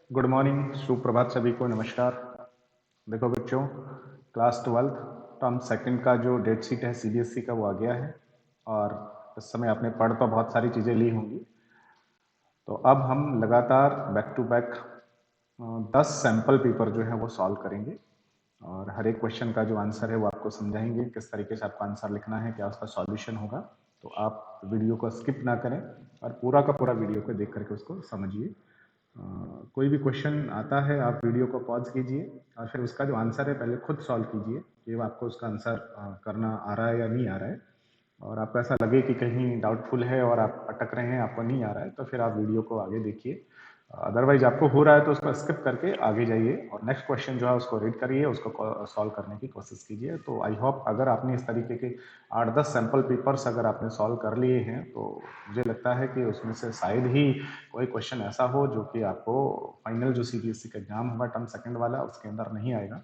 Good morning, सुप्रभात सभी को, नमस्कार। देखो बच्चों, क्लास 12 टर्म सेकंड का जो डेट शीट है सीबीएसई का वो आ गया है। और इस समय आपने पढ़ तो बहुत सारी चीज़ें ली होंगी। तो अब हम लगातार back to back 10 sample paper जो है वो सॉल्व करेंगे और हर एक क्वेश्चन का जो आंसर है वो आपको समझाएंगे, किस तरीके से आपको आंसर लिखना है, क्या उसका सॉल्यूशन होगा। तो आप वीडियो को स्किप ना करें और पूरा का पूरा वीडियो को देख करके उसको समझिए। कोई भी क्वेश्चन आता है आप वीडियो को पॉज कीजिए और फिर उसका जो आंसर है पहले खुद सॉल्व कीजिए कि आपको उसका आंसर करना आ रहा है या नहीं आ रहा है। और आपको ऐसा लगे कि कहीं डाउटफुल है और आप अटक रहे हैं, आपको नहीं आ रहा है, तो फिर आप वीडियो को आगे देखिए। अदरवाइज आपको हो रहा है तो उसको स्किप करके आगे जाइए और नेक्स्ट क्वेश्चन जो है उसको रीड करिए, उसको सॉल्व करने की कोशिश कीजिए। तो आई होप अगर आपने इस तरीके के 8-10 सैंपल पेपर्स अगर आपने सॉल्व कर लिए हैं तो मुझे लगता है कि उसमें से शायद ही कोई क्वेश्चन ऐसा हो जो कि आपको फाइनल जो सीबीएसई का एग्जाम होगा टर्म सेकंड वाला उसके अंदर नहीं आएगा।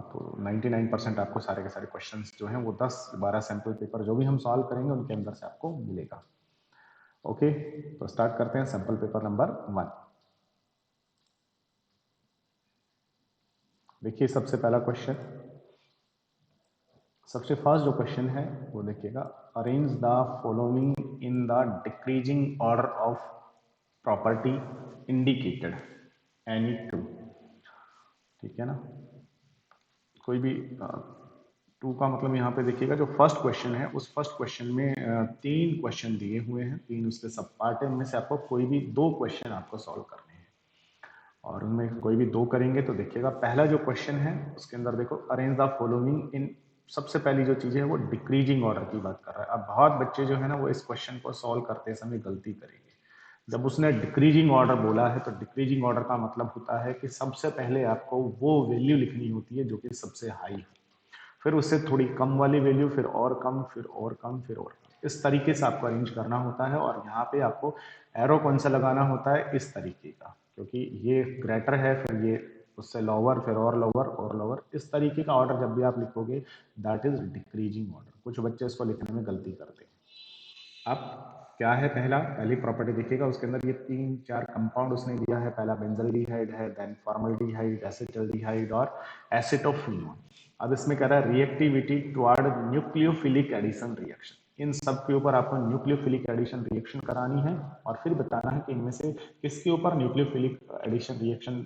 तो 99% आपको सारे के सारे क्वेश्चंस जो हैं वो 10-12 सैंपल पेपर जो भी हम सॉल्व करेंगे उनके अंदर से आपको मिलेगा। ओके, तो स्टार्ट करते हैं सैंपल पेपर नंबर 1। देखिए सबसे पहला क्वेश्चन, सबसे फर्स्ट जो क्वेश्चन है वो देखिएगा, arrange the following in the decreasing order of property indicated any two. ठीक है ना, कोई भी टू का मतलब यहाँ पे देखिएगा जो फर्स्ट क्वेश्चन है उस फर्स्ट क्वेश्चन में तीन क्वेश्चन दिए हुए हैं, तीन उसके सब पार्ट है, उनमें से आपको कोई भी दो क्वेश्चन आपको सॉल्व करने हैं और उनमें कोई भी दो करेंगे। तो देखिएगा पहला जो क्वेश्चन है उसके अंदर देखो, अरेंज द फॉलोइंग इन, सबसे पहली जो चीज है वो डिक्रीजिंग ऑर्डर की बात कर रहा है। अब बहुत बच्चे जो है ना वो इस क्वेश्चन को सॉल्व करते समय गलती करेंगे। जब उसने डिक्रीजिंग ऑर्डर बोला है तो डिक्रीजिंग ऑर्डर का मतलब होता है कि सबसे पहले आपको वो वैल्यू लिखनी होती है जो कि सबसे हाई हो, फिर उससे थोड़ी कम वाली वैल्यू, फिर और कम, फिर और कम, फिर और कम। इस तरीके से आपको अरेंज करना होता है और यहाँ पे आपको एरो कौन सा लगाना होता है, इस तरीके का, क्योंकि ये ग्रेटर है, फिर ये उससे लोअर, फिर और लोअर, इस तरीके का ऑर्डर जब भी आप लिखोगे दैट इज डिक्रीजिंग ऑर्डर। कुछ बच्चे इसको लिखने में गलती करते हैं। अब क्या है, पहली प्रॉपर्टी देखिएगा, उसके अंदर ये 3-4 कंपाउंड उसने दिया है। पहला बेंजल्डिहाइड है, देन फॉर्मल्डिहाइड, एसिटल्डिहाइड और एसिटोफिनोन। अब इसमें कह रहा है reactivity toward nucleophilic addition reaction. इन सब के ऊपर आपको न्यूक्लियोफिलिक एडिशन रिएक्शन करानी है और फिर बताना है कि इनमें से किसके ऊपर न्यूक्लियोफिलिक एडिशन रिएक्शन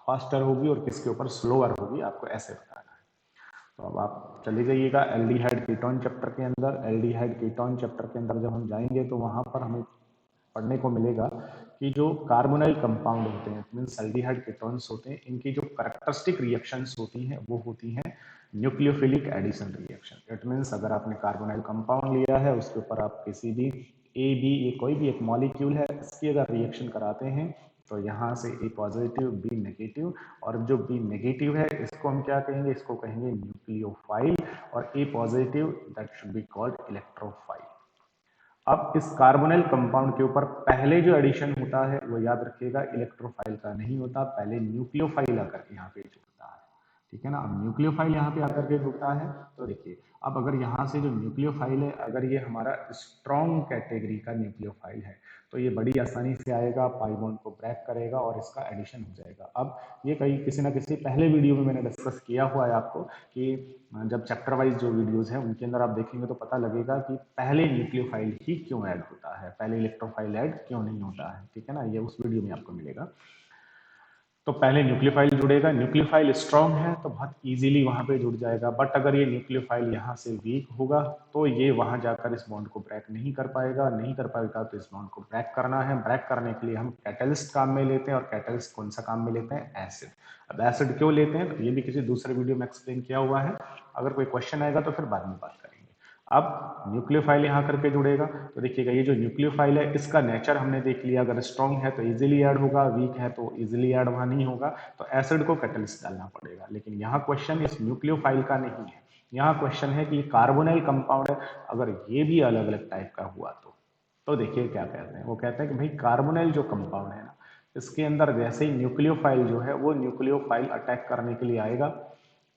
फास्टर होगी और किसके ऊपर स्लोअर होगी, आपको ऐसे बताना है। तो अब आप चले जाइएगा एल्डिहाइड कीटोन चैप्टर के अंदर। एल्डिहाइड कीटोन चैप्टर के अंदर जब हम जाएंगे तो वहां पर हमें पढ़ने को मिलेगा कि जो कार्बोनाइल कंपाउंड होते हैं, मींस एल्डिहाइड कीटोन्स होते हैं, इनकी जो कैरेक्टरिस्टिक रिएक्शंस होती हैं वो होती हैं nucleophilic addition reaction. It means अगर आपने कार्बोनाइल कंपाउंड लिया है उसके ऊपर आप किसी भी ए बी, ये कोई भी एक मॉलिक्यूल है, इसकी अगर रिएक्शन कराते हैं तो यहाँ से ए पॉजिटिव बी नेगेटिव, और जो बी नेगेटिव है इसको हम क्या कहेंगे, इसको कहेंगे न्यूक्लियोफाइल, और a positive that should be called electrophile. अब इस कार्बोनिल कंपाउंड के ऊपर पहले जो एडिशन होता है वो याद रखिएगा इलेक्ट्रोफाइल का नहीं होता, पहले न्यूक्लियोफाइल आकर के यहाँ पे जुड़ता है। ठीक है ना, अब न्यूक्लियोफाइल यहाँ पे आकर के जुड़ता है तो देखिए, अब अगर यहाँ से जो न्यूक्लियोफाइल है अगर ये हमारा स्ट्रॉन्ग कैटेगरी का न्यूक्लियोफाइल है तो ये बड़ी आसानी से आएगा, पाई बॉन्ड को ब्रेक करेगा और इसका एडिशन हो जाएगा। अब ये कहीं किसी ना किसी पहले वीडियो में मैंने डिस्कस किया हुआ है आपको कि जब चैप्टर वाइज जो वीडियोस हैं उनके अंदर आप देखेंगे तो पता लगेगा कि पहले न्यूक्लियोफाइल ही क्यों ऐड होता है, पहले इलेक्ट्रोफाइल ऐड क्यों नहीं होता है। ठीक है ना, ये उस वीडियो में आपको मिलेगा। तो पहले न्यूक्लियोफाइल जुड़ेगा, न्यूक्लियोफाइल स्ट्रॉन्ग है तो बहुत इजीली वहां पे जुड़ जाएगा, बट अगर ये न्यूक्लियोफाइल यहाँ से वीक होगा तो ये वहां जाकर इस बॉन्ड को ब्रेक नहीं कर पाएगा, नहीं कर पाएगा तो इस बॉन्ड को ब्रेक करना है। ब्रेक करने के लिए हम कैटलिस्ट काम में लेते हैं, और कैटलिस्ट कौन सा काम में लेते हैं, एसिड। अब एसिड क्यों लेते हैं तो ये भी किसी दूसरे वीडियो में एक्सप्लेन किया हुआ है, अगर कोई क्वेश्चन आएगा तो फिर बाद में बात करेंगे। अब न्यूक्लियोफाइल यहाँ करके जुड़ेगा तो देखिएगा ये जो न्यूक्लियोफाइल है इसका नेचर हमने देख लिया, अगर स्ट्रॉन्ग है तो इजीली ऐड होगा, वीक है तो इजीली ऐड वहां नहीं होगा, तो एसिड को कैटलिस्ट डालना पड़ेगा। लेकिन यहाँ क्वेश्चन इस न्यूक्लियोफाइल का नहीं है, यहाँ क्वेश्चन है कि कार्बोनाइल कंपाउंड है, अगर ये भी अलग अलग टाइप का हुआ तो देखिए क्या कहते हैं, वो कहते हैं कि भाई कार्बोनाइल जो कंपाउंड है ना इसके अंदर जैसे ही न्यूक्लियोफाइल जो है वो न्यूक्लियोफाइल अटैक करने के लिए आएगा,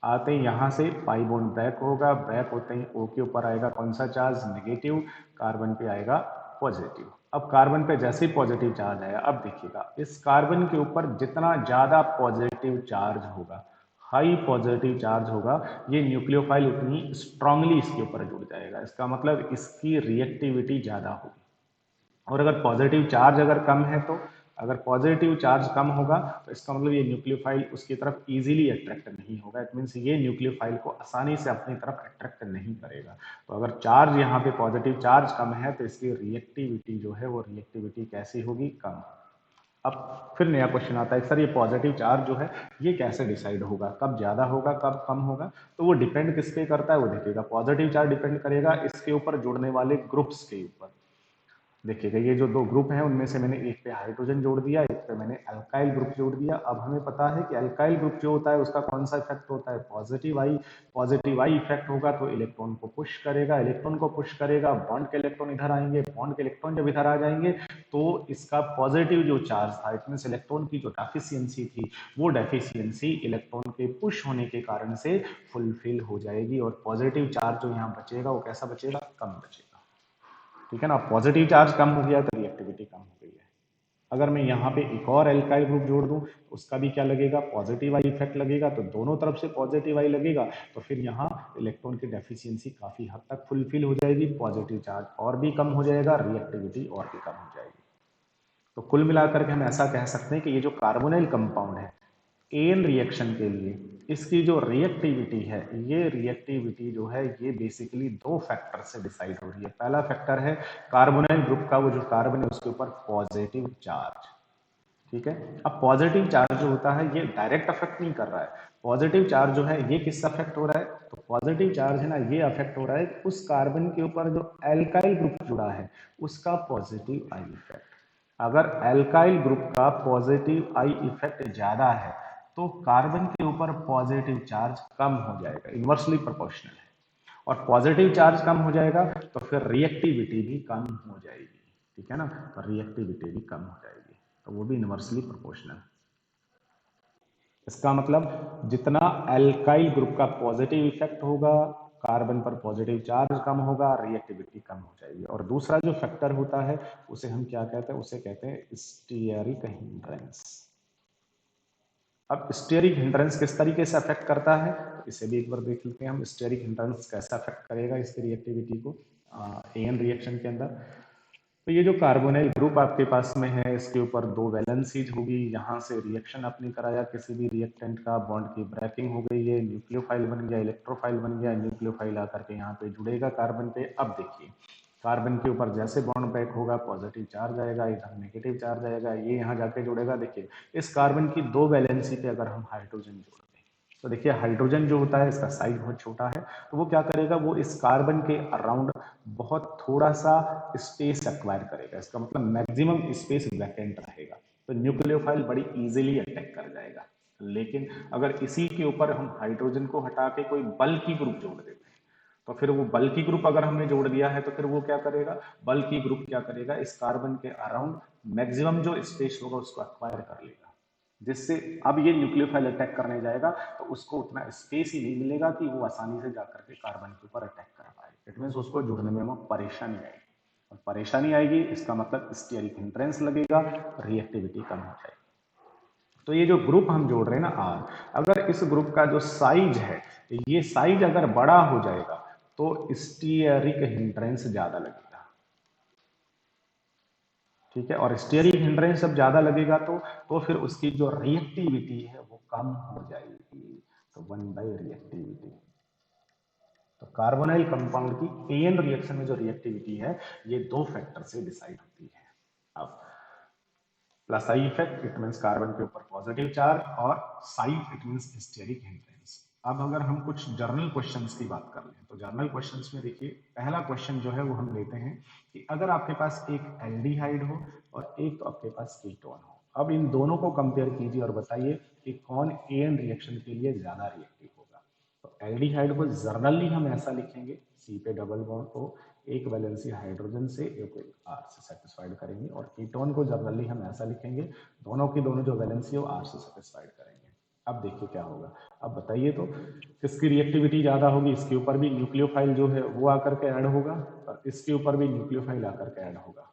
आते ही यहाँ से पाई बॉन्ड ब्रेक होगा, ब्रेक होते ही O के ऊपर आएगा कौन सा चार्ज, नेगेटिव, कार्बन पे आएगा पॉजिटिव। अब कार्बन पे जैसे ही पॉजिटिव चार्ज आया, अब देखिएगा इस कार्बन के ऊपर जितना ज्यादा पॉजिटिव चार्ज होगा, हाई पॉजिटिव चार्ज होगा, ये न्यूक्लियोफाइल उतनी स्ट्रांगली इसके ऊपर जुड़ जाएगा। इसका मतलब इसकी रिएक्टिविटी ज्यादा होगी। और अगर पॉजिटिव चार्ज अगर कम है तो, अगर पॉजिटिव चार्ज कम होगा तो इसका मतलब ये न्यूक्लियोफाइल उसकी तरफ इजीली अट्रैक्ट नहीं होगा। इट मीन्स ये न्यूक्लियोफाइल को आसानी से अपनी तरफ अट्रैक्ट नहीं करेगा। तो अगर चार्ज यहाँ पे पॉजिटिव चार्ज कम है तो इसकी रिएक्टिविटी जो है वो रिएक्टिविटी कैसी होगी, कम। अब फिर नया क्वेश्चन आता है, सर ये पॉजिटिव चार्ज जो है ये कैसे डिसाइड होगा, कब ज्यादा होगा कब कम होगा? तो वो डिपेंड किस पे करता है, वो देखिएगा पॉजिटिव चार्ज डिपेंड करेगा इसके ऊपर जुड़ने वाले ग्रुप्स के ऊपर। देखिएगा ये जो दो ग्रुप हैं उनमें से मैंने एक पे हाइड्रोजन जोड़ दिया, एक पे मैंने अल्काइल ग्रुप जोड़ दिया। अब हमें पता है कि अल्काइल ग्रुप जो होता है उसका कौन सा इफेक्ट होता है, positive I. Positive I effect होगा तो इलेक्ट्रॉन को पुश करेगा, इलेक्ट्रॉन को पुश करेगा, बॉन्ड के इलेक्ट्रॉन इधर आएंगे, बॉन्ड के इलेक्ट्रॉन जब इधर आ जाएंगे तो इसका पॉजिटिव जो चार्ज था, इट मीन इलेक्ट्रॉन की जो डेफिशिएंसी थी, वो डेफिशिएंसी इलेक्ट्रॉन के पुश होने के कारण से फुलफिल हो जाएगी। और पॉजिटिव चार्ज जो यहाँ बचेगा वो कैसा बचेगा, कम बचेगा। ठीक है ना, पॉजिटिव चार्ज कम हो गया तो रिएक्टिविटी कम हो गई है। अगर मैं यहाँ पे एक और एल्काइल ग्रुप जोड़ दूं तो उसका भी क्या लगेगा, पॉजिटिव आई इफेक्ट लगेगा। तो दोनों तरफ से पॉजिटिव आई लगेगा तो फिर यहाँ इलेक्ट्रॉन की डेफिशिएंसी काफी हद तक फुलफिल हो जाएगी, पॉजिटिव चार्ज और भी कम हो जाएगा, रिएक्टिविटी और भी कम हो जाएगी। तो कुल मिलाकर के हम ऐसा कह सकते हैं कि ये जो कार्बोनाइल कंपाउंड है, एन रिएक्शन के लिए इसकी जो रिएक्टिविटी है, ये रिएक्टिविटी जो है ये बेसिकली दो फैक्टर से डिसाइड हो रही है। पहला फैक्टर है कार्बोनाइल ग्रुप का वो जो कार्बन है उसके ऊपर पॉजिटिव चार्ज। ठीक है, अब पॉजिटिव चार्ज जो होता है ये डायरेक्ट अफेक्ट नहीं कर रहा है। पॉजिटिव चार्ज जो है ये किससे अफेक्ट हो रहा है, तो पॉजिटिव चार्ज है ना ये अफेक्ट हो रहा है उस कार्बन के ऊपर जो एल्काइल ग्रुप जुड़ा है उसका पॉजिटिव आई इफेक्ट। अगर एल्काइल ग्रुप का पॉजिटिव आई इफेक्ट ज्यादा है तो कार्बन के ऊपर पॉजिटिव चार्ज कम हो जाएगा, इनवर्सली प्रोपोर्शनल है। और पॉजिटिव चार्ज कम हो जाएगा तो फिर रिएक्टिविटी भी कम हो जाएगी। ठीक है ना, तो रिएक्टिविटी भी कम हो जाएगी, तो वो भी इनवर्सली प्रोपोर्शनल। इसका मतलब जितना एल्काइल ग्रुप का पॉजिटिव इफेक्ट होगा, कार्बन पर पॉजिटिव चार्ज कम होगा, रिएक्टिविटी कम हो जाएगी। और दूसरा जो फैक्टर होता है उसे हम क्या कहते हैं, उसे कहते हैं स्टीयरिक हिंड्रेंस। अब स्टीयरिक हिंड्रेंस किस तरीके से अफेक्ट करता है, तो इसे भी एक बार देख लेते हैं हम। स्टीयरिक हिंड्रेंस कैसे अफेक्ट करेगा इसकी रिएक्टिविटी को एन रिएक्शन के अंदर। तो ये जो कार्बोनाइल ग्रुप आपके पास में है इसके ऊपर दो वैलेंसीज होगी, यहाँ से रिएक्शन आपने कराया किसी भी रिएक्टेंट का, बॉन्ड की ब्रेकिंग हो गई है, न्यूक्लियोफाइल बन गया, इलेक्ट्रोफाइल बन गया, न्यूक्लियोफाइल आकर के यहाँ पे जुड़ेगा कार्बन पे। अब देखिए कार्बन के ऊपर जैसे बॉन्ड ब्रेक होगा पॉजिटिव चार्ज आएगा, इधर नेगेटिव चार्ज आएगा, ये यहाँ जाके जुड़ेगा। देखिए इस कार्बन की दो वैलेंसी पे अगर हम हाइड्रोजन जोड़ दें तो देखिए हाइड्रोजन जो होता है इसका साइज बहुत छोटा है, तो वो क्या करेगा, वो इस कार्बन के अराउंड बहुत थोड़ा सा स्पेस एक्वायर करेगा। इसका मतलब मैक्सिमम स्पेस वैकेंट रहेगा, तो न्यूक्लियोफाइल बड़ी इजीली अटैक कर जाएगा। लेकिन अगर इसी के ऊपर हम हाइड्रोजन को हटा के कोई बल्कि ग्रुप जोड़ देते हैं तो फिर वो बल्कि ग्रुप अगर हमने जोड़ दिया है तो फिर वो क्या करेगा, बल्कि ग्रुप क्या करेगा, इस कार्बन के अराउंड मैक्सिमम जो स्पेस होगा उसको एक्वायर कर लेगा, जिससे अब ये न्यूक्लियोफाइल अटैक करने जाएगा तो उसको उतना स्पेस ही नहीं मिलेगा कि वो आसानी से जाकर के कार्बन के ऊपर अटैक कर पाए। इट मीन उसको जुड़ने में परेशानी आएगी, और परेशानी आएगी इसका मतलब स्टीयरिक हिंड्रेंस लगेगा, रिएक्टिविटी कम हो जाएगी। तो ये जो ग्रुप हम जोड़ रहे हैं ना आर, अगर इस ग्रुप का जो साइज है ये साइज अगर बड़ा हो जाएगा तो स्टीयरिक हिंड्रेंस ज्यादा लगेगा। ठीक है, और स्टीयरिक हिंड्रेंस जब ज्यादा लगेगा तो फिर उसकी जो रिएक्टिविटी है वो कम हो जाएगी, तो 1/रिएक्टिविटी। तो कार्बोनाइल कंपाउंड की एन रिएक्शन में जो रिएक्टिविटी है ये दो फैक्टर से डिसाइड होती है। अब plus I effect it means carbon के ऊपर पॉजिटिव चार्ज, और side it means steric hindrance. अब अगर हम कुछ जर्नल क्वेश्चंस की बात कर लें तो जर्नल क्वेश्चंस में देखिए पहला क्वेश्चन जो है वो हम लेते हैं कि अगर आपके पास एक एल्डिहाइड हो और एक आपके पास कीटोन हो, अब इन दोनों को कंपेयर कीजिए और बताइए कि कौन एन रिएक्शन के लिए ज्यादा रिएक्टिव होगा। तो एल्डिहाइड को जर्नली हम ऐसा लिखेंगे, सी पे डबल बॉन्ड को एक वैलेंसी हाइड्रोजन से एक आर से सेटिस्फाइड करेंगे, और कीटोन को जनरली हम ऐसा लिखेंगे दोनों की दोनों जो वैलेंसी हो आर से सेटिस्फाइड करेंगे। अब देखिए क्या होगा, अब बताइए तो किसकी रिएक्टिविटी ज्यादा होगी, इसके ऊपर भी न्यूक्लियोफाइल जो है वो आकर के ऐड होगा और इसके ऊपर भी न्यूक्लियोफाइल आकर के ऐड होगा।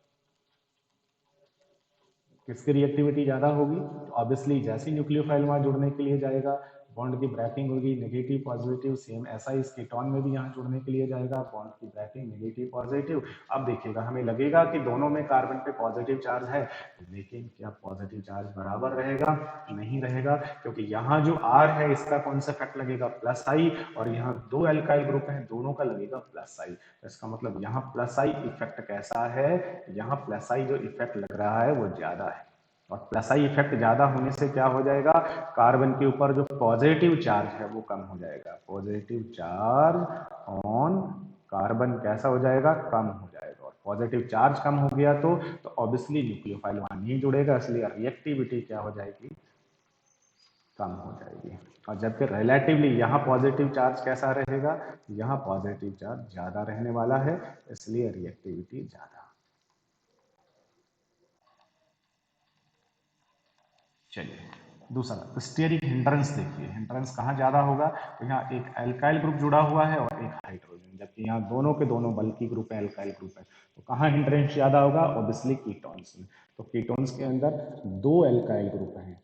किसकी रिएक्टिविटी ज़्यादा होगी? तो ऑब्वियसली जैसे न्यूक्लियोफाइल वहाँ जुड़ने के लिए जाएगा, बॉन्ड की ब्रेकिंग होगी, नेगेटिव पॉजिटिव, सेम ऐसा ही इस कीटोन में भी यहाँ जुड़ने के लिए जाएगा, बॉन्ड की ब्रेकिंग, नेगेटिव पॉजिटिव। अब देखिएगा हमें लगेगा कि दोनों में कार्बन पे पॉजिटिव चार्ज है, लेकिन क्या पॉजिटिव चार्ज बराबर रहेगा? नहीं रहेगा, क्योंकि यहाँ जो R है इसका कौन सा इफेक्ट लगेगा? प्लस आई, और यहाँ दो एल्काइल ग्रुप है, दोनों का लगेगा प्लस आई। तो इसका मतलब यहाँ प्लस आई इफेक्ट कैसा है? यहाँ प्लस आई जो इफेक्ट लग रहा है वो ज्यादा है, और प्लस आई इफेक्ट ज्यादा होने से क्या हो जाएगा? कार्बन के ऊपर जो पॉजिटिव चार्ज है वो कम हो जाएगा। पॉजिटिव चार्ज ऑन कार्बन कैसा हो जाएगा? कम हो जाएगा। और पॉजिटिव चार्ज कम हो गया तो ऑब्वियसली न्यूक्लियोफाइल वहां नहीं जुड़ेगा, इसलिए रिएक्टिविटी क्या हो जाएगी? कम हो जाएगी। और जबकि रिलेटिवली यहाँ पॉजिटिव चार्ज कैसा रहेगा? यहाँ पॉजिटिव चार्ज ज्यादा रहने वाला है, इसलिए रिएक्टिविटी ज्यादा। चलिए दूसरा स्टेरिक हिंड्रेंस देखिए, हिंड्रेंस कहाँ ज्यादा होगा? तो यहाँ एक एल्काइल ग्रुप जुड़ा हुआ है और एक हाइड्रोजन, जबकि यहाँ दोनों के दोनों बल्कि ग्रुप है, एल्काइल ग्रुप है। तो कहाँ हिंड्रेंस ज्यादा होगा? ऑब्वियसली कीटोन्स में। तो कीटोन्स के अंदर दो एल्काइल ग्रुप हैं,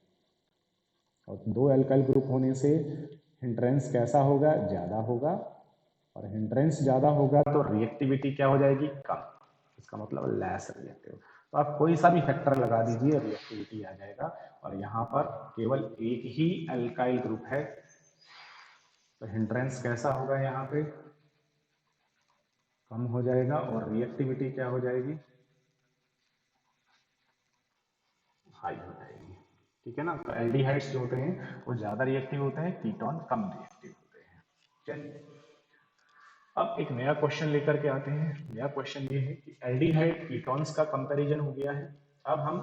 और दो एल्काइल ग्रुप होने से हिंड्रेंस कैसा होगा? ज्यादा होगा। और हिंड्रेंस ज्यादा होगा तो रिएक्टिविटी क्या हो जाएगी? कम। इसका मतलब लेस रिएक्टिव। तो आप कोई सा भी फैक्टर लगा दीजिए, रिएक्टिविटी आ जाएगा। और यहाँ पर केवल एक ही एल्काइल ग्रुप है, तो हिंड्रेंस कैसा होगा? यहाँ पे कम हो जाएगा, और रिएक्टिविटी क्या हो जाएगी? हाई हो जाएगी। ठीक है ना? तो एल्डिहाइड्स जो होते हैं वो ज्यादा रिएक्टिव होते हैं, कीटोन कम रिएक्टिव होते हैं। चलिए अब एक नया क्वेश्चन लेकर के आते हैं। नया क्वेश्चन ये है कि एल्डिहाइड कीटोन्स का कंपैरिजन हो गया है। अब हम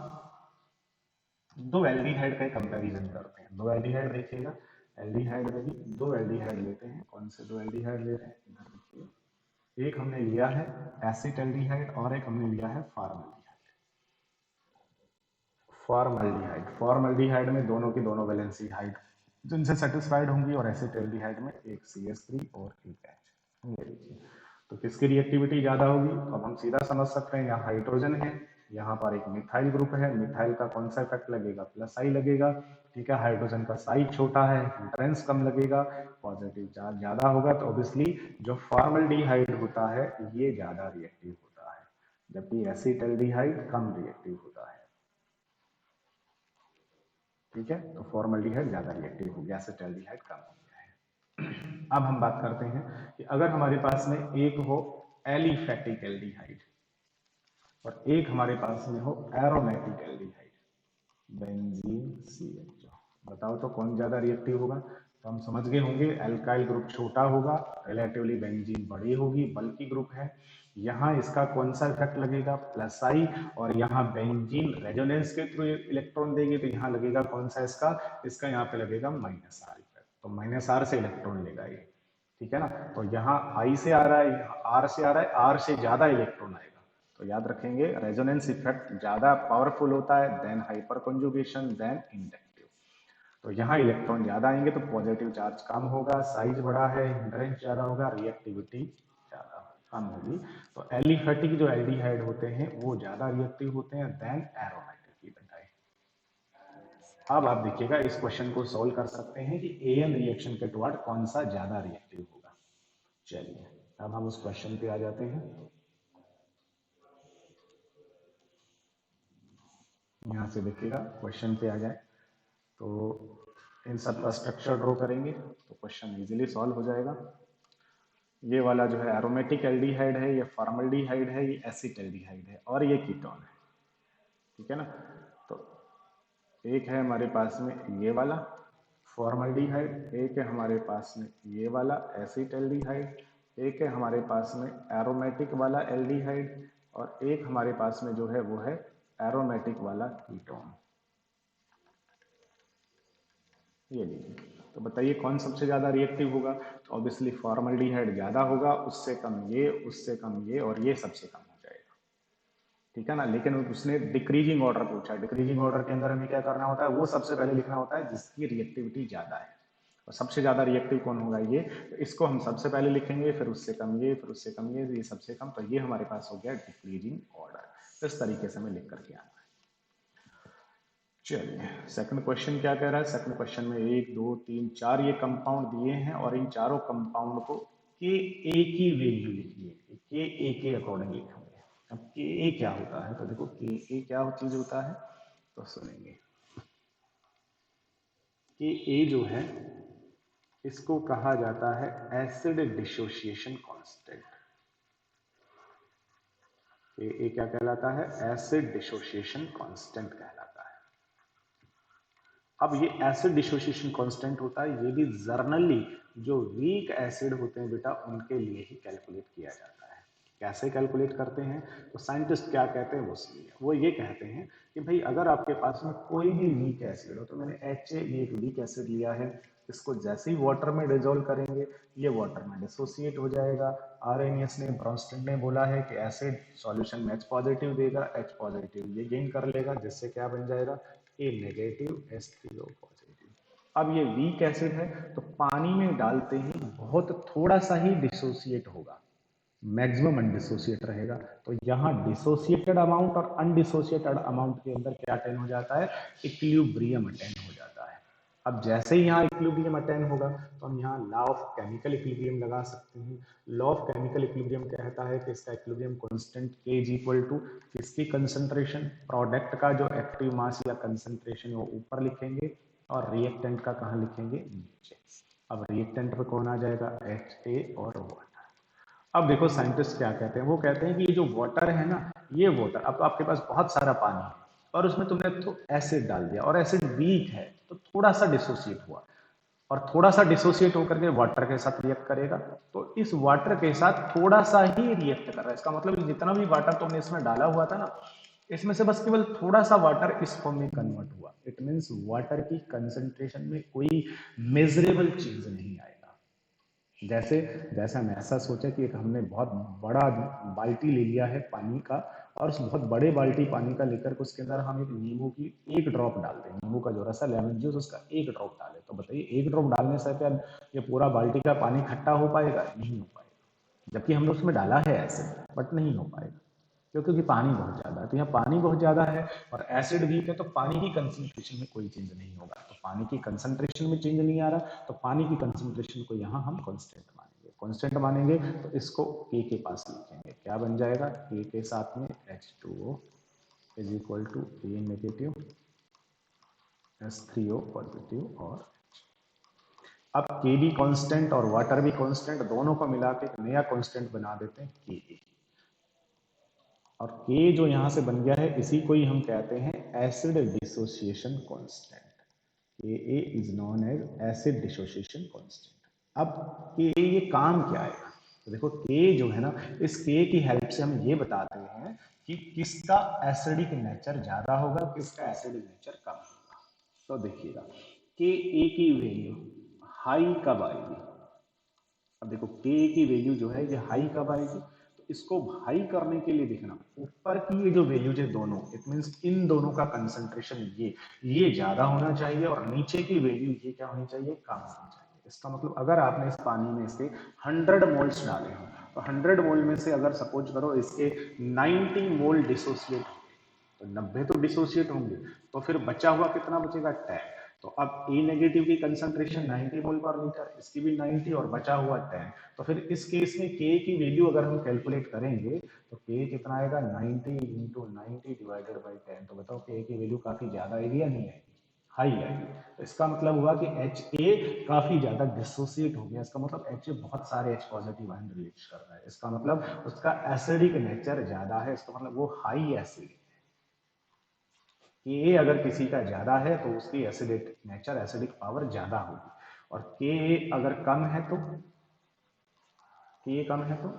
दो एल्डिहाइड का कंपैरिजन करते हैं। दो एल्डिहाइड देखिएगा, एल्डिहाइड में भी दो एल्डिहाइड लेते हैं। कौन से दो एल्डिहाइड ले रहे हैं? इधर देखिए, एक हमने लिया है एसिड एल्डिहाइड और एक हमने लिया है फॉर्मल्डिहाइड। फॉर्मल्डिहाइड में दोनों की दोनों वैलेंसी हाइड्रोजन से सेटिस्फाइड होंगी, और एसिटाल्डिहाइड में एक CH3 और एक H। ये देखिए, तो किसकी रिएक्टिविटी ज्यादा होगी? तो अब हम सीधा समझ सकते हैं, यहाँ हाइड्रोजन है, यहाँ पर एक मिथाइल ग्रुप है, मिथाइल का कौन सा इफेक्ट लगेगा? प्लस आई लगेगा। ठीक है, हाइड्रोजन का साइज छोटा है, हिंड्रेंस कम लगेगा, पॉजिटिव चार्ज ज्यादा होगा, तो ऑब्वियसली जो फॉर्मल्डिहाइड होता है ये ज्यादा रिएक्टिव होता है, जबकि एसिटाल्डिहाइड कम रिएक्टिव होता है। ठीक है, तो फॉर्मल्डिहाइड ज्यादा रिएक्टिव हो गया, एसिटाल्डिहाइड कम हो गया है। अब हम बात करते हैं कि अगर हमारे पास में एक हो एलिफैटिक एल्डिहाइड और एक हमारे पास में हो एरोमेटिक एल्डिहाइड, बेंजीन CHO, बताओ तो कौन ज्यादा रिएक्टिव होगा? तो हम समझ गए होंगे, एल्काइल ग्रुप छोटा होगा, रिलेटिवली बेंजीन बड़ी होगी, बल्कि ग्रुप है। यहाँ इसका कौन सा इफेक्ट लगेगा? प्लस आई। और यहाँ बेंजीन रेजोनेंस के थ्रू इलेक्ट्रॉन देगी, तो यहाँ लगेगा कौन सा? इसका यहाँ पे लगेगा माइनस आर इफेक्ट, तो माइनस आर से इलेक्ट्रॉन लेगा ये। ठीक है ना? तो यहाँ आई से आ रहा है, यहाँ आर से आ रहा है, आर से ज्यादा इलेक्ट्रॉन आएगा। तो याद रखेंगे, रेजोनेंस इफेक्ट ज्यादा पावरफुल होता है than hyperconjugation than inductive. तो यहाँ इलेक्ट्रॉन ज्यादा आएंगे तो पॉजिटिव चार्ज कम होगा, साइज बड़ा है, हिंड्रेंस ज्यादा होगा, रिएक्टिविटी ज्यादा कम होगी। तो एलिफेटिक जो एल्डिहाइड होते हैं वो ज्यादा रिएक्टिव होते हैं देन एरोमेटिक की बजाय। अब आप देखिएगा, इस क्वेश्चन को सोल्व कर सकते हैं कि एन रिएक्शन के टुवर्ड कौन सा ज्यादा रिएक्टिव होगा। चलिए अब हम उस क्वेश्चन पे आ जाते हैं। यहाँ से देखिएगा, क्वेश्चन पे आ जाए तो इन सब का स्ट्रक्चर ड्रॉ करेंगे तो क्वेश्चन इजीली सॉल्व हो जाएगा। ये वाला जो है एरोमेटिक एल्डिहाइड है, ये फॉर्मल्डिहाइड है, ये एसिटाल्डिहाइड है, और ये कीटोन है। ठीक है ना? तो एक है हमारे पास में ये वाला फॉर्मल्डिहाइड, एक है हमारे पास में ये वाला एसिटाल्डिहाइड, एक है हमारे पास में एरोमेटिक वाला एल्डिहाइड, और एक हमारे पास में जो है वो है एरोमेटिक वाला कीटोन। ये लीजिए, तो बताइए कौन सबसे ज्यादा रिएक्टिव होगा? तो ऑब्वियसली फॉर्मल्डिहाइड ज्यादा होगा, उससे कम ये, उससे कम ये, और ये सबसे कम हो जाएगा। ठीक है ना? लेकिन उसने डिक्रीजिंग ऑर्डर पूछा, डिक्रीजिंग ऑर्डर के अंदर हमें क्या करना होता है? वो सबसे पहले लिखना होता है जिसकी रिएक्टिविटी ज्यादा है, और सबसे ज्यादा रिएक्टिव कौन होगा? ये। तो इसको हम सबसे पहले लिखेंगे, फिर उससे कम ये, फिर उससे कम ये सबसे कम, तो ये हमारे पास हो गया डिक्रीजिंग ऑर्डर। इस तरीके से हमें लिख करके आना है। चलिए सेकंड क्वेश्चन क्या कह रहा है। सेकंड क्वेश्चन में 1 2 3 4 ये कंपाउंड दिए हैं और इन चारों कंपाउंड को के ए की वैल्यू लिखिए, के ए के अकॉर्डिंग लिखेंगे। अब के ए क्या होता है, तो देखो के ए क्या चीज होता है, तो सुनेंगे। के ए जो है इसको कहा जाता है एसिड डिसोसिएशन कांस्टेंट। ये क्या कहलाता है, एसिड डिसोसिएशन कांस्टेंट कहलाता है। अब ये एसिड डिसोसिएशन कांस्टेंट होता है, ये भी जर्नली जो वीक एसिड होते हैं बेटा उनके लिए ही कैलकुलेट किया जाता है। कैसे कैलकुलेट करते हैं, तो साइंटिस्ट क्या कहते हैं वो ये कहते हैं कि भाई अगर आपके पास में कोई भी वीक एसिड हो, तो मैंने HA ये एक वीक एसिड लिया है, इसको जैसे ही वाटर में डिजोल्व करेंगे ये वाटर में डिसोसिएट हो जाएगा। आरएनएस ने ब्रॉन्स्टन ने बोला है कि एसिड सॉल्यूशन में H पॉजिटिव देगा, H पॉजिटिव ये गेन कर लेगा, जिससे क्या बन जाएगा A नेगेटिव H3O पॉजिटिव। अब ये वीक एसिड है तो पानी में डालते ही बहुत थोड़ा सा ही डिसोसिएट होगा, मैक्सिमम अनडिसोसिएट रहेगा। तो यहाँ डिसोसिएटेड अमाउंट और अनडिसोसिएटेड अमाउंट के अंदर क्या अटेन हो जाता है, इक्विलिब्रियम अटेन हो जाता है। अब जैसे ही यहाँ इक्विलिब्रियम अटेन होगा तो हम यहाँ लॉ ऑफ केमिकल इक्विलिब्रियम लगा सकते हैं। लॉ ऑफ केमिकल इक्विलिब्रियम कहता है कि इसका equilibrium constant K is equal to इसकी कंसंट्रेशन, प्रोडक्ट का जो एक्टिव मास या कंसंट्रेशन वो ऊपर लिखेंगे और रिएक्टेंट का कहाँ लिखेंगे, नीचे। अब रिएक्टेंट पर कौन आ जाएगा, HA और वाटर। अब देखो साइंटिस्ट क्या कहते हैं, वो कहते हैं कि ये जो वाटर है ना, ये वाटर अब आपके पास बहुत सारा पानी है और उसमें तुमने तो एसिड डाल दिया और एसिड वीक है तो थोड़ा सा डिसोसिएट हुआ, और थोड़ा सा डिसोसिएट होकर के वाटर के साथ रिएक्ट करेगा, तो इस वाटर के साथ थोड़ा सा ही रिएक्ट कर रहा है। इसका मतलब जितना भी वाटर तुमने इसमें डाला हुआ था ना, इसमें से बस केवल थोड़ा सा वाटर इस फॉर्म में कन्वर्ट हुआ। इट मीन्स वाटर की कंसंट्रेशन में कोई मेजरेबल चेंज नहीं आएगा। जैसे जैसा हम ऐसा सोचा कि एक हमने बहुत बड़ा बाल्टी ले लिया है पानी का, और उस बहुत बड़े बाल्टी पानी का लेकर के उसके अंदर हम एक नींबू की एक ड्रॉप डाल दें, नींबू का जो रस है लेमन जूस उसका एक ड्रॉप डालें, तो बताइए एक ड्रॉप डालने से क्या ये पूरा बाल्टी का पानी खट्टा हो पाएगा, नहीं हो पाएगा। जबकि हमने उसमें डाला है एसिड, बट नहीं हो पाएगा क्योंकि पानी बहुत ज्यादा है। तो यहाँ पानी बहुत ज्यादा है और एसिड वीक है, तो पानी की कंसंट्रेशन में कोई चेंज नहीं होगा। तो पानी की कंसंट्रेशन में चेंज नहीं आ रहा, तो पानी की कंसंट्रेशन को यहाँ हम कांस्टेंट मानेंगे। कांस्टेंट मानेंगे तो इसको K के पास लिखेंगे, क्या बन जाएगा, K के साथ में H2O is equal to A negative H3O positive. और अब K भी कांस्टेंट और वाटर भी कांस्टेंट, दोनों को मिला के एक नया कांस्टेंट बना देते हैं Ka। और K जो यहां से बन गया है इसी को ही हम कहते हैं acid dissociation constant. Ka is known as acid dissociation constant. अब Ka ये काम क्या है, तो देखो K जो है ना, इस K की हेल्प से हम ये बताते हैं कि किसका एसिडिक नेचर ज्यादा होगा, किसका एसिडिक नेचर कम होगा। तो देखिएगा Ka की वैल्यू हाई कब आएगी, अब देखो Ka की वैल्यू जो है ये हाई कब आएगी, तो इसको हाई करने के लिए देखना ऊपर की ये जो वैल्यूज है दोनों, इट मींस इन दोनों का कंसंट्रेशन ये ज्यादा होना चाहिए और नीचे की वैल्यू ये क्या होनी चाहिए, कम होनी चाहिए। इसका मतलब अगर आपने इस पानी में से 100 मोल्स डाले हो, तो 100 मोल में से अगर सपोज करो इसके 90 मोल डिसोसिएट होंगे, तो 90 तो डिसोसिएट होंगे, तो फिर बचा हुआ कितना बचेगा, 10। तो अब ए नेगेटिव की कंसंट्रेशन 90 मोल पर लीटर, इसकी भी 90 और बचा हुआ 10। तो फिर इस केस में K की वैल्यू अगर हम कैलकुलेट करेंगे तो K कितना आएगा, 90 इंटू 90 डिवाइडेड बाई 10। तो बताओ K की वैल्यू काफी ज्यादा आएगी या नहीं आएगी, हाई आएगी। तो इसका मतलब हुआ कि HA काफी ज्यादा डिसोसिएट हो गया, इसका मतलब HA बहुत सारे H पॉजिटिव आयन रिलीज कर रहा है, इसका मतलब उसका एसिडिक नेचर ज्यादा है, इसका मतलब वो हाई एसिड। Ka अगर किसी का ज्यादा है तो उसकी एसिडिक नेचर, एसिडिक पावर ज्यादा होगी, और Ka अगर कम है तो Ka कम है तो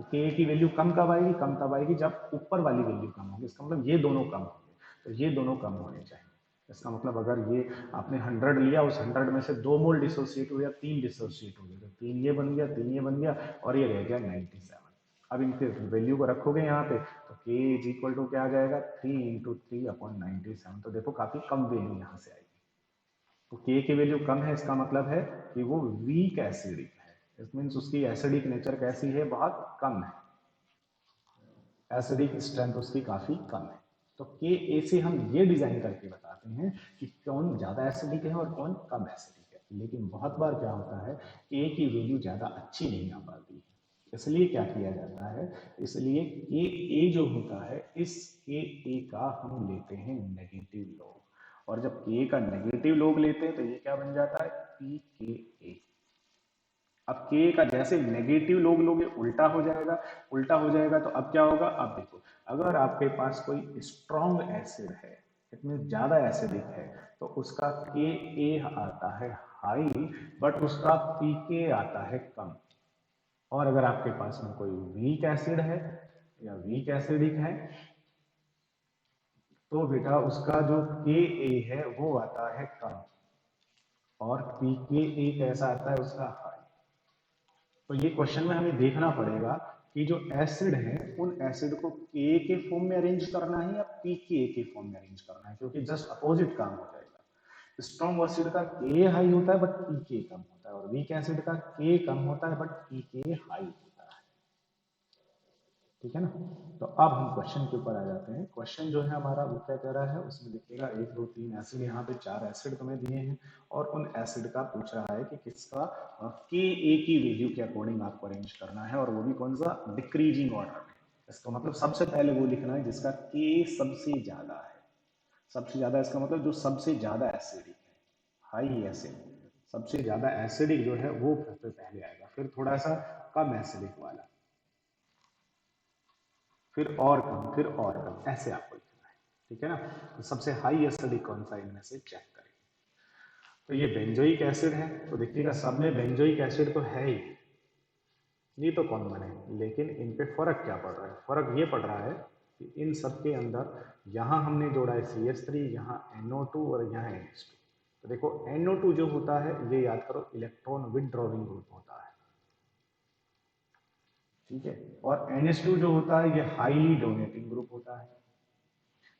Ka की वैल्यू कम कब आएगी, कम तब आएगी जब ऊपर वाली वैल्यू कम होगी। इसका मतलब ये दोनों कम होंगे, तो ये दोनों कम होने चाहिए। इसका मतलब अगर ये आपने 100 लिया, उस 100 में से 2 मोल डिसोसिएट हो गया, 3 डिसोसिएट हो गया, तो 3 ये बन गया, 3 ये बन गया और ये रह गया 97। अब इनके वैल्यू को रखोगे यहाँ पे तो K इज इक्वल टू क्या आ जाएगा, 3 इंटू 3/97। तो देखो काफी कम वैल्यू यहाँ से आएगी। तो K की वैल्यू कम है, इसका मतलब है कि वो वीक एसिडिक है। इट मीन्स उसकी एसिडिक नेचर कैसी है, बहुत कम है, एसिडिक स्ट्रेंथ उसकी काफी कम है। तो के ए से हम ये डिजाइन करके बताते हैं कि कौन ज्यादा एसिडिक है और कौन कम एसिडिक है। लेकिन बहुत बार क्या होता है, ए की वैल्यू ज्यादा अच्छी नहीं आ पाती है, इसलिए क्या किया जाता है, इसलिए के ए जो होता है, इस के ए का हम लेते हैं नेगेटिव लॉग, और जब के का नेगेटिव लॉग लेते हैं तो ये क्या बन जाता है, पी के ए। अब के का जैसे नेगेटिव लोग लोगे उल्टा हो जाएगा, उल्टा हो जाएगा तो अब क्या होगा, अब देखो अगर आपके पास कोई स्ट्रॉन्ग एसिड है, इतनी ज्यादा एसिडिक है, तो उसका के ए आता है हाई, बट उसका पीके आता है कम। और अगर आपके पास में कोई वीक एसिड है या वीक एसिडिक है, तो बेटा उसका जो के ए है वो आता है कम, और पीके ए कैसा आता है उसका हाई। तो ये क्वेश्चन में हमें देखना पड़ेगा कि जो एसिड है उन एसिड को के फॉर्म में अरेंज करना है या पीके के फॉर्म में अरेंज करना है, क्योंकि जस्ट अपोजिट काम हो जाएगा। स्ट्रॉन्ग एसिड का के हाई होता है बट पीके कम होता है, और वीक एसिड का के कम होता है बट पीके हाई होता है। ठीक है ना। तो अब हम क्वेश्चन के ऊपर आ जाते हैं। क्वेश्चन जो है हमारा वो क्या कह रहा है, उसमें देखिएगा 1 2 3 एसिड, यहाँ पे 4 एसिड तुम्हें दिए हैं, और उन एसिड का पूछ रहा है कि किसका के ए की वैल्यू के अकॉर्डिंग आपको अरेंज करना है, और वो भी कौन सा, डिक्रीजिंग ऑर्डर में। इसका मतलब सबसे पहले वो लिखना है जिसका के सबसे ज्यादा है। सबसे ज्यादा इसका मतलब जो सबसे ज्यादा एसिडिक है, हाई एसिड, सबसे ज्यादा एसिडिक जो है वो सबसे पहले आएगा, फिर थोड़ा सा कम एसिडिक वाला, फिर और कम, फिर और कम, ऐसे आपको लिखना है। ठीक है ना। तो सबसे हाई एसिडिक कौन सा इनमें से चेक करें। तो ये बेंजोइक एसिड है, तो देखिएगा सब में बेंजोइक एसिड तो है ही, ये तो कॉमन है, लेकिन इन पे फर्क क्या पड़ रहा है, फर्क ये पड़ रहा है कि इन सब के अंदर यहाँ हमने जोड़ा है CH3, यहाँ NO2 और यहाँ NH2। तो देखो NO2 जो होता है ये याद करो इलेक्ट्रॉन विदड्रॉइंग ग्रुप होता है, ठीक है, और NH2 जो होता है ये हाईली डोनेटिंग ग्रुप होता है।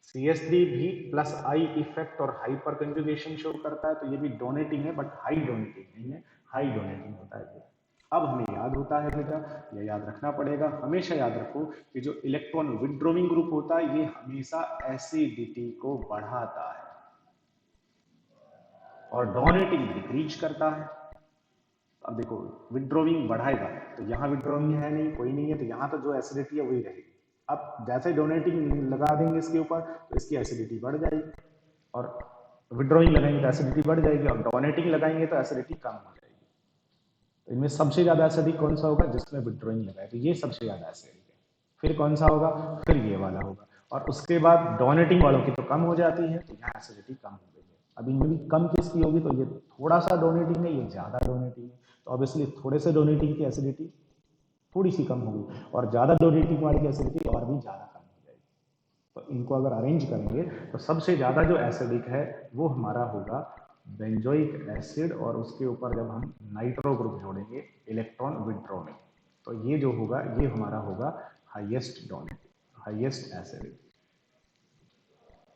CH3 भी प्लस आई इफेक्ट और हाइपर कंजुगेशन शो करता है, तो ये भी डोनेटिंग है बट हाई डोनेटिंग नहीं है, हाई डोनेटिंग होता है ये। अब हमें याद होता है बेटा, ये याद रखना पड़ेगा, हमेशा याद रखो कि जो इलेक्ट्रॉन विदड्रॉइंग ग्रुप होता है ये हमेशा एसिडिटी को बढ़ाता है और डोनेटिंग डिक्रीज करता है। अब देखो विदड्रॉइंग बढ़ाएगा तो यहाँ विदड्रॉइंग है नहीं, कोई नहीं है, तो यहाँ तो जो एसिडिटी है वही रहेगी। अब जैसे डोनेटिंग लगा देंगे इसके ऊपर तो इसकी एसिडिटी बढ़ जाएगी, और विड्रॉइंग लगाएंगे तो एसिडिटी बढ़ जाएगी, और डोनेटिंग लगाएंगे तो एसिडिटी कम हो जाएगी। तो इनमें सबसे ज्यादा एसिडिक कौन सा होगा, जिसमें विड्रॉइंग लगाए, तो ये सबसे ज्यादा एसिडिक है। फिर कौन सा होगा, फिर ये वाला होगा, और उसके बाद डोनेटिंग वालों की तो कम हो जाती है, तो यहाँ एसिडिटी कम हो गई है। अब इनमें भी कम किसकी होगी, तो ये थोड़ा सा डोनेटिंग है, ये ज्यादा डोनेटिंग है, तो ऑब्वियसली थोड़े से डोनेटिंग की एसिडिटी थोड़ी सी कम होगी, और ज्यादा डोनेटिंग वाली की एसिडिटी और भी ज्यादा कम हो जाएगी। तो इनको अगर अरेंज करेंगे तो सबसे ज्यादा जो एसिडिक है वो हमारा होगा बेंजोइक एसिड, और उसके ऊपर जब हम नाइट्रो ग्रुप जोड़ेंगे इलेक्ट्रॉन विड्रॉइंग, तो ये जो होगा ये हमारा होगा हाईएस्ट डोनेटिंग, हाईएस्ट एसिडिक।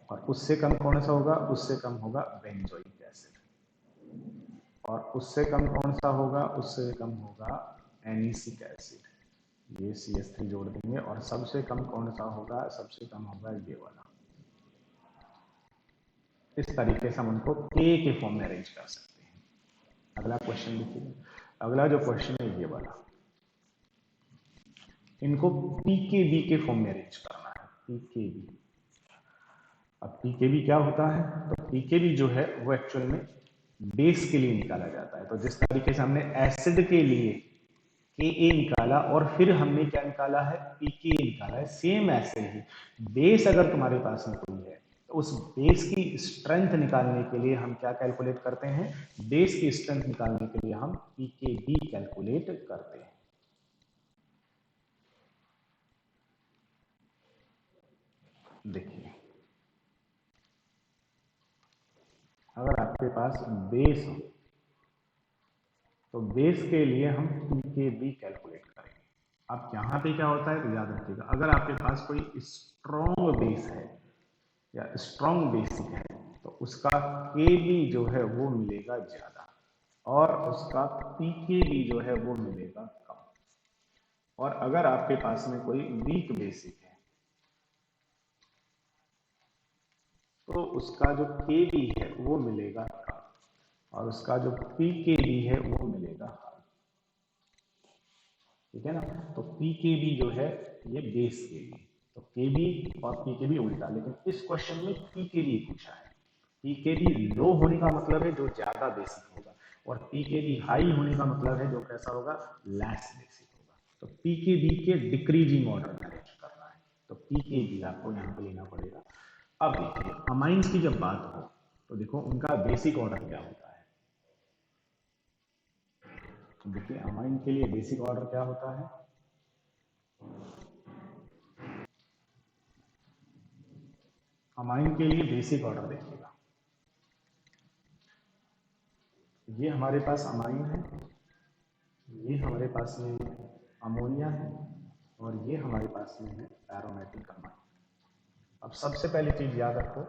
और उससे कम कौन सा होगा, उससे कम होगा बेंजोइक एसिड, और उससे कम कौन सा होगा, उससे कम होगा एनिसिक एसिड। ये CH3 जोड़ देंगे, और सबसे कम कौन सा होगा, सबसे कम होगा ये वाला। इस तरीके से हम उनको के फॉर्म में अरेंज कर सकते हैं। अगला क्वेश्चन देखिए, अगला जो क्वेश्चन है ये वाला, इनको PKB के फॉर्म में अरेंज करना है, PKB। अब PKB क्या होता है, तो PKB जो है वो एक्चुअल में बेस के लिए निकाला जाता है। तो जिस तरीके से हमने एसिड के लिए के निकाला और फिर हमने क्या निकाला है, पीके निकाला है, सेम ऐसे ही बेस अगर तुम्हारे पास में कोई है तो उस बेस की स्ट्रेंथ निकालने के लिए हम क्या कैलकुलेट करते हैं, बेस की स्ट्रेंथ निकालने के लिए हम पीकेबी कैलकुलेट करते हैं। देखिए अगर आपके पास बेस हो तो बेस के लिए हम पीकेबी कैलकुलेट करेंगे। अब यहाँ पे क्या होता है तो याद रखिएगा, अगर आपके पास कोई स्ट्रॉन्ग बेस है या स्ट्रॉन्ग बेसिक है तो उसका के भी जो है वो मिलेगा ज्यादा, और उसका पीके भी जो है वो मिलेगा कम। और अगर आपके पास में कोई वीक बेसिक है तो उसका जो के बी है वो मिलेगा और उसका जो पी के बी है वो मिलेगा। ठीक है ना। तो पी के बी जो है ये बेस के बी, तो के बी और पी के बी उल्टा, लेकिन इस क्वेश्चन में पी के बी पूछा है। पी के बी लो होने का मतलब है जो ज्यादा बेसिक होगा, और पी के बी हाई होने का मतलब है जो कैसा होगा, लेस बेसिक होगा। तो पी के बी के डिक्रीजिंग ऑर्डर में अरेंज करना है, तो पी के बी आपको यहाँ पे लेना पड़ेगा। अब देखिए अमाइंस की जब बात हो तो देखो उनका बेसिक ऑर्डर क्या होता है। तो देखिए अमाइन के लिए बेसिक ऑर्डर क्या होता है। अमाइन के लिए बेसिक ऑर्डर देखिएगा, ये हमारे पास अमाइन है, ये हमारे पास में अमोनिया है, और ये हमारे पास में है एरोमेटिक अमाइन। अब सबसे पहले चीज याद रखो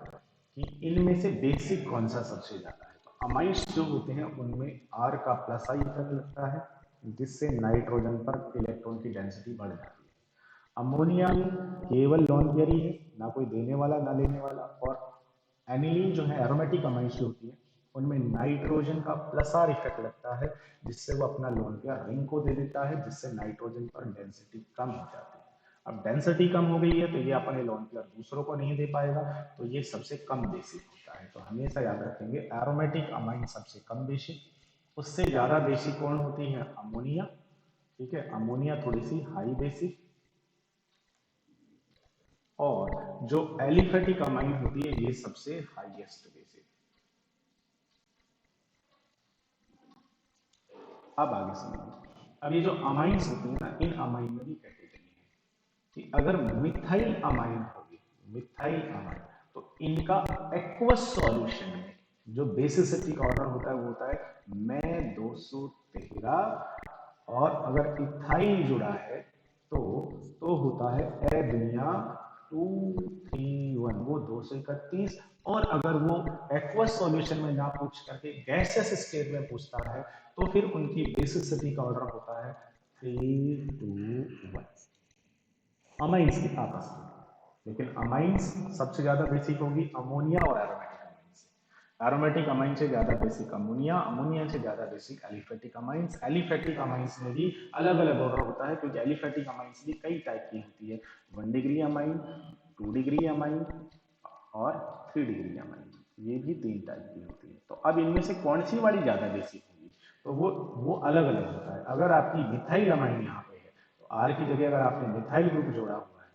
कि इनमें से बेसिक कौन सा सबसे ज्यादा है। तो अमाइंस जो होते हैं उनमें आर का प्लस आई इफेक्ट लगता है, जिससे नाइट्रोजन पर इलेक्ट्रॉन की डेंसिटी बढ़ जाती है। अमोनिया में केवल लॉन पेयर ही है, ना कोई देने वाला ना लेने वाला। और एनिलीन जो है एरोमेटिक अमाइंस जो होती है उनमें नाइट्रोजन का प्लस आर इफेक्ट लगता है, जिससे वो अपना लोन पेयर रिंग को दे देता है, जिससे नाइट्रोजन पर डेंसिटी कम हो जाती है। अब डेंसिटी कम हो गई है तो ये अपने लोन पेयर दूसरों को नहीं दे पाएगा, तो ये सबसे कम बेसिक होता है। तो हमेशा याद रखेंगे एरोमेटिक अमाइन सबसे कम बेसिक, उससे ज्यादा बेसिक कौन होती है, अमोनिया। ठीक है, अमोनिया थोड़ी सी हाई बेसिक, और जो एलिफेटिक अमाइन होती है ये सबसे हाईएस्ट बेसिक। अब आगे समझिए, अब ये जो अमाइंस होती है ना, इन अमाइन में भी कैटेगरी है कि अगर मिथाइल अमाइन होगी, मिथाइल अमाइन, तो इनका एक्वस सॉल्यूशन में जो बेसिसिटी का ऑर्डर होता है वो होता है मैं 213, और अगर इथाइल जुड़ा है तो होता है ए दुनिया 231, वो 231। और अगर वो एक्वस सॉल्यूशन में ना पूछ करके गैसेस स्टेट में पूछता है तो फिर उनकी बेसिसिटी का ऑर्डर होता है 321, अमाइंस की आपस में। लेकिन अमाइंस सबसे ज्यादा बेसिक होगी अमोनिया और एरोमेटिक अमाइन से। एरोमेटिक अमाइन से ज्यादा बेसिक अमोनिया, अमोनिया से ज्यादा basic aliphatic amines. Aliphatic amines में भी अलग अलग ऑर्डर होता है, क्योंकि एलिफेटिक अमाइंस भी कई टाइप की होती है, 1 डिग्री अमाइन, 2 डिग्री अमाइन और 3 डिग्री अमाइन, ये भी 3 टाइप की होती है। तो अब इनमें से कौन सी वाली ज्यादा बेसिक होगी, तो वो अलग अलग होता है। अगर आपकी मिथाइल अमाइन यहाँ पे है तो आर की जगह अगर आपने मिथाइल ग्रुप जोड़ा हुआ है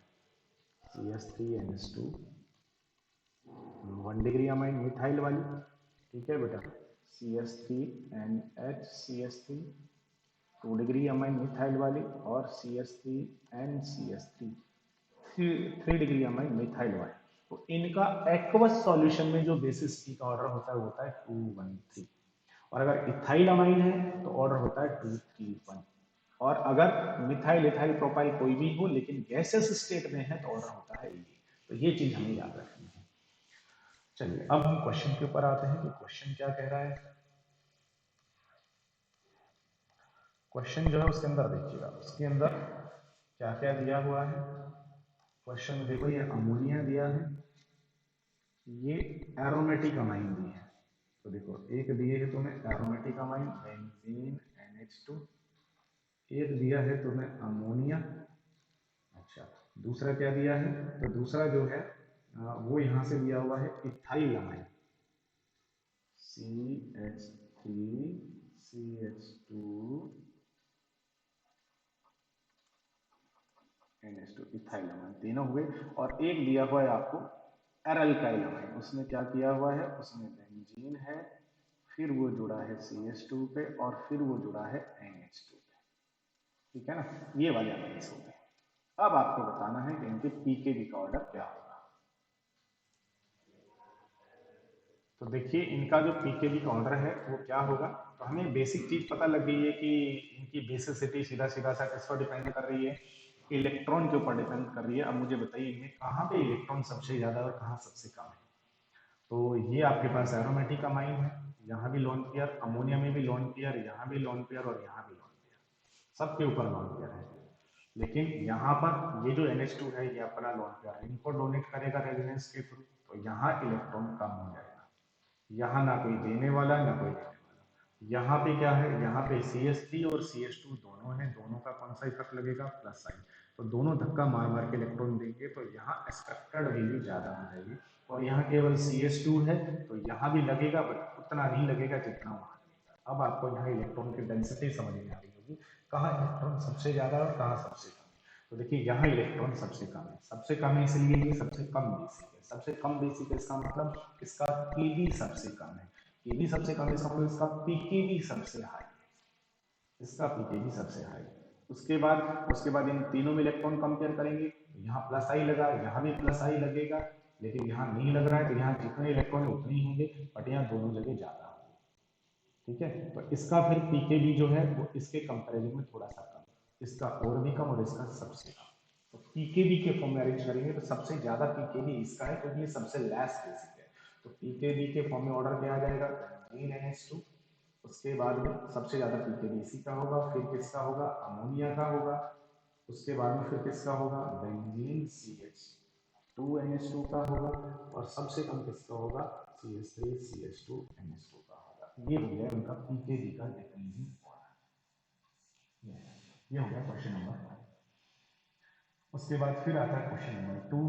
CH3NH2, 1 डिग्री अमाइन मिथाइल वाली, ठीक है बेटा, CH3NH CH3, 2 degree amine methyl वाली, और CH3NCH3, 3 डिग्री अमाइन मिथाइल वाली। तो इनका एक्वस सॉल्यूशन में जो बेसिस टी का ऑर्डर होता है वो होता है 213, और अगर इथाइल अमाइन है तो ऑर्डर होता है 231, और अगर मिथाइल इथाइल प्रोपाइल कोई भी हो लेकिन गैसेस स्टेट में है तो ऑर्डर होता है ये। तो ये चीज हमें याद रखनी है। चलिए अब हम क्वेश्चन के ऊपर आते हैं कि क्वेश्चन क्या कह रहा है। क्वेश्चन जो है उसके अंदर देखिएगा, उसके अंदर क्या क्या दिया हुआ है। क्वेश्चन में देखो ये अमोनिया दिया है, ये एरोमेटिक अमाइन दी है। तो देखो एक दिए है तुम्हें एरोमेटिक अमाइन बेंजीन NH2, एक दिया है तुम्हें अमोनिया। अच्छा, दूसरा क्या दिया है, तो दूसरा जो है वो यहाँ से दिया हुआ है ethyl amine CH3CH2NH2, ethyl amine तीनों हुए। और एक दिया हुआ है आपको एरल्काइल अमाइन, उसमें क्या किया हुआ है, उसमें बेंजीन है, फिर वो जुड़ा है CH2 पे, और फिर वो जुड़ा है NH2 पे। ठीक है ना, ये वाले अमाइंस होते हैं। अब आपको बताना है कि इनके पीकेबी का ऑर्डर क्या होगा। तो देखिए इनका जो पीकेबी का ऑर्डर है वो क्या होगा। तो हमें बेसिक चीज पता लग गई है कि इनकी बेसिसिटी सीधा सीधा सा किस पर डिपेंड कर रही है, इलेक्ट्रॉन के ऊपर डिपेंड कर रही है। अब मुझे बताइए इनमें कहाँ पे इलेक्ट्रॉन सबसे ज्यादा और कहाँ सबसे कम है। तो ये आपके पास एरोमेटिक अमाइन है, यहाँ भी लोन पेयर, अमोनिया में भी लोन पेयर, यहाँ भी लोन पेयर और यहाँ भी लोन पेयर, सबके ऊपर लोन पेयर है। लेकिन यहाँ पर ये जो NH2 है ये अपना लोन पेयर इनको डोनेट करेगा रेजोनेंस के थ्रू, तो यहाँ इलेक्ट्रॉन कम हो जाएगा, यहाँ ना कोई देने वाला ना कोई लेने वाला। यहाँ पे क्या है, यहाँ पे CH3 और CH2 दोनों है, दोनों का कौन सा इफेक्ट लगेगा, प्लस साइन। तो दोनों धक्का मार मार के इलेक्ट्रॉन देंगे, तो यहाँ एक्सपेक्टेड वैल्यू ज्यादा हो जाएगी। और यहाँ केवल CH2 है, तो यहाँ भी लगेगा बट उतना नहीं लगेगा जितना वहाँ लगेगा। अब आपको यहाँ इलेक्ट्रॉन की डेंसिटी समझ में आ रही होगी, कहाँ इलेक्ट्रॉन सबसे ज्यादा और कहाँ सबसे कम। तो देखिए यहाँ इलेक्ट्रॉन सबसे कम है, सबसे कम है इसलिए ये सबसे कम बेसिक है। सबसे कम बेसिक है इसका मतलब इसका केबी सबसे कम है, केबी सबसे कम है इसका मतलब इसका पीकेबी सबसे हाई है, इसका पीकेबी सबसे हाई है। उसके बाद इन तीनों में इलेक्ट्रॉन कंपेयर करेंगे, यहाँ प्लस आई लगा, यहाँ भी प्लस आई लगेगा, लेकिन यहाँ नहीं लग रहा है, तो यहाँ जितने इलेक्ट्रॉन उतने ही होंगे, बट यहाँ दोनों जगह ज्यादा होंगे। ठीक है, तो इसका फिर पीकेबी जो है वो इसके कंपेरिजन में थोड़ा सा कम, इसका और भी कम और इसका सबसे कम। तो पीकेबी के फॉर्म में अरेंज करेंगे तो सबसे ज्यादा पीकेबी इसका है, क्योंकि ये सबसे लेस बेसिक है। तो पीकेबी के फॉर्म में ऑर्डर क्या आ जाएगा, बेंजीन NH2, उसके बाद में सबसे ज्यादा पीकेबी इसी का होगा, फिर किसका होगा, अमोनिया का होगा, उसके बाद में फिर किसका होगा, बेंजीन CH2NH2 का होगा, और सबसे कम किसका होगा, CH3CH2NH2 का होगा। ये हो गया उनका पीकेबी का डिक्रीजिंग ऑर्डर। ये हो गया क्वेश्चन नंबर 1। उसके बाद फिर आता है क्वेश्चन नंबर 2।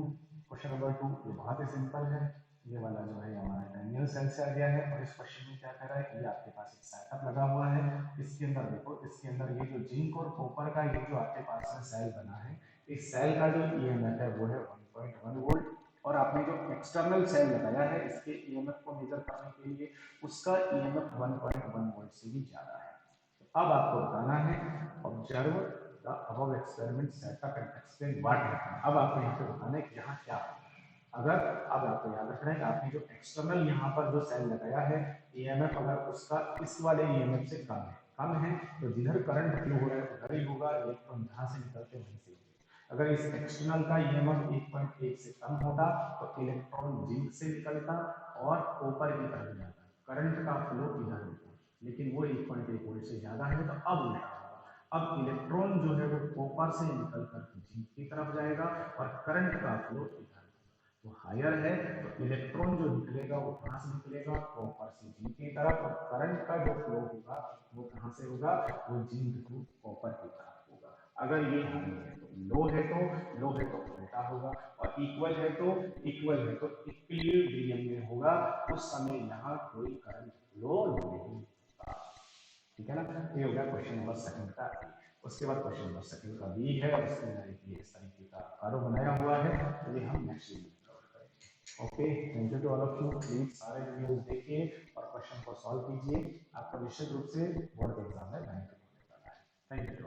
क्वेश्चन नंबर 2 ये बहुत ही सिंपल है, ये वाला जो है हमारा डैनियल सेल से आ गया है। और इस क्वेश्चन में क्या कर रहा है कि ये आपके पास एक सेटअप लगा हुआ है, इसके अंदर देखो, इसके अंदर ये जो जिंक और कॉपर का ये जो आपके पास में सेल बना है, इस सेल का जो EMF है वो है 1.1 वोल्ट, और आपने जो एक्सटर्नल सेल लगाया है इसके EMF को मेजर करने के लिए, उसका EMF 1.1 वोल्ट से भी ज्यादा है। अब आपको बताना है observe the above experiment setup and explain what happened. अब आपको यहाँ पे बताना है कि यहाँ क्या होगा। अगर अब आपको याद रखना है कि आपने जो एक्सटर्नल यहाँ पर जो सेल लगाया है, EMF अगर उसका इस वाले EMF से कम है तो जिधर करंट फ्लो हो रहा है उधर ही होगा, इलेक्ट्रॉन जहाँ से निकलते वहीं से होंगे। अगर इस एक्सटर्नल का EMF 1.1 से कम होता तो इलेक्ट्रॉन जिंक से निकलता और कॉपर की तरफ जाता, करंट का फ्लो इधर होता, लेकिन वो 1.1 वोल्ट से ज्यादा है तो अब उल्टा होगा। अब इलेक्ट्रॉन जो है वो कॉपर से निकल कर जिंक की तरफ जाएगा और करंट का फ्लो इधर, तो हायर है तो इलेक्ट्रॉन जो निकलेगा वो कहाँ से निकलेगा, कॉपर से जिंक की तरफ, और करंट का जो फ्लो होगा वो कहाँ से होगा, वो जिंक टू कॉपर की तरफ होगा। अगर ये हाई है तो लो है, तो लो है तो उल्टा होगा, और इक्वल है तो इक्विलिब्रियम में होगा, उस समय यहाँ कोई करंट फ्लो नहीं। ठीक है ना, ये हो गया क्वेश्चन नंबर 2 का ए। उसके बाद क्वेश्चन नंबर 2 का बी है, और इसके अंदर एक इस तरीके का कर्व बनाया हुआ है, तो ये हम नेक्स्ट वीडियो में कवर करेंगे। Okay, thank you to all of you. Please सारे वीडियोस देखिए और क्वेश्चन को सॉल्व कीजिए, आपका निश्चित रूप से बोर्ड के एग्जाम में बेनिफिट होने वाला है। Thank you.